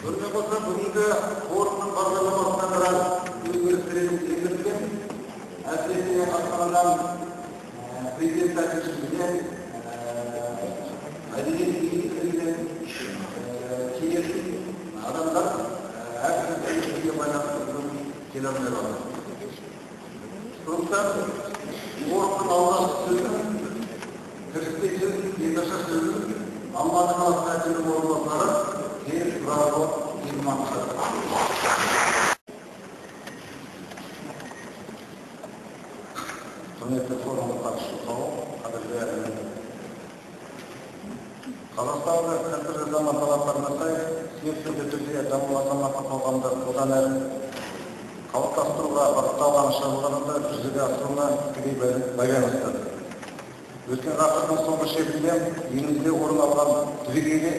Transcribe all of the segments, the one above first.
Örnek olsa бүгінгі форумның бағдарламасына біраз өзгерістер енгізілген. Әсіресе Астанадан президент әкімшілігінен, әдебиет министрлігінен кеңесіп адамдар әркім тәуелсіздікке байланысты келе алмай қалды. Сондықтан форумның алғашқы сөзін, кіріспе сөз, ендігі сөзін Алматы қаласының әкімінің орынбасары Серік Тұрарұлы Иманқызы. Құрметті форумға қатысушы қауым, қадірлі әлемдер. Қазақстанда қазіргі заман талаптарына сай серпінді түрде даму азаматтық қоғамды одан әрі қалыптастыруға бағытталған шараларды жүзеге асыруына тікелей байланысты. Өткен ғасырдың соңғы шегінде елімізде орын алған түбегейлі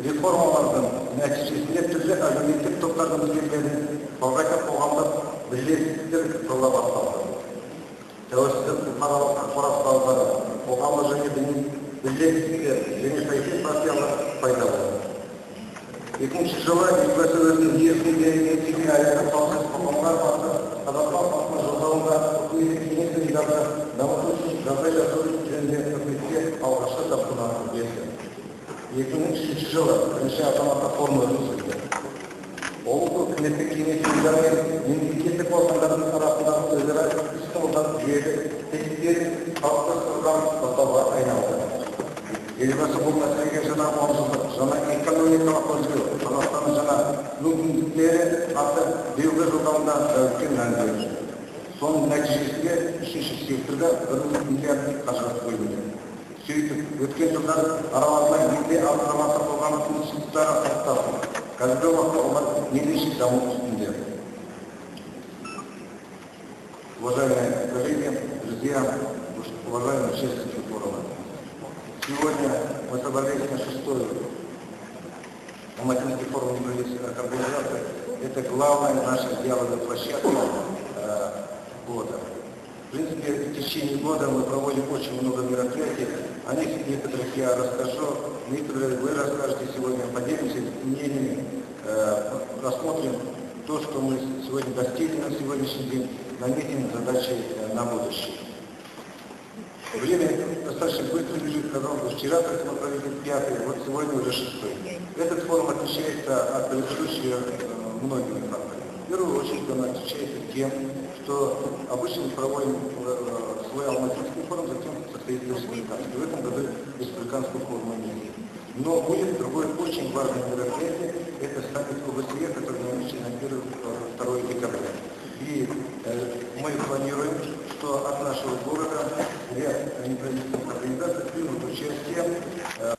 реформалардың нәтижесінде түрлі әлеуметтік топтардың өкілдері қоғамдық қоғамдық бірлестіктер құрыла басталды. Тәуелсіздік бұқаралық ақпарат құралдары, қоғамдық және діни бірлестіктер және саяси партиялар пайда болды. 2000 жылы елбасы өзінің ниетінде еңсеге аяғы қалыпсыз қоғамдар басы Қазақстан халқына жолдауында үкіметтік кеңес ұйымдарды дамыту үшін жағдай жасау жөнінде үкіметке алғашқы тапсырманы берді. 2003 жылы бірінші азаматтық форум өткізілді. Ол үкіметтік кеңес ұйымдары мен мемлекеттік органдардың арасындағы өзара іс-қимылдар жүйелі тетіктерін қалыптастырған бастауға айналды. Елбасы бұл мәселеге жаңа 10 жылдық жаңа экономикалық өзгеру, Қазақстанның жаңа мүмкіндіктері атты биылғы жолдауында үлкен мән берді. Соның нәтижесінде үшінші секторда 1 миллиард қаражат бөлінді. Сөйтіп, өткен жылдар аралығында елде азаматтық қоғам институттары сақталды. Қазіргі уақытта олар мейлінше даму үстінде. Уважаемые коллеги, друзья, уважаемые участники форума. Сегодня мы собрались на 6-ю Алматинский форум правительственных организаций. Это главная наша диалоговая площадка года. В принципе, в течение года мы проводим очень много мероприятий. О них некоторых я расскажу, некоторые вы расскажете сегодня, поделимся мнениями, рассмотрим то, что мы сегодня достигли на сегодняшний день, наметим задачи на будущее. Время достаточно быстро бежит, казалось бы, вчера мы провели 5-й, вот сегодня уже 6-й. Этот форум отличается от предыдущих многими фактами. В первую очередь он отличается тем, что обычно мы проводим свой алматинский форум, затем состоится республиканский. В этом году республиканского форума нет. Но будет другое очень важное мероприятие, это саммит ОБСЕ, который намечен на 1-2 декабря. И мы планируем, что от нашего города ряд неправительственных организаций примут участие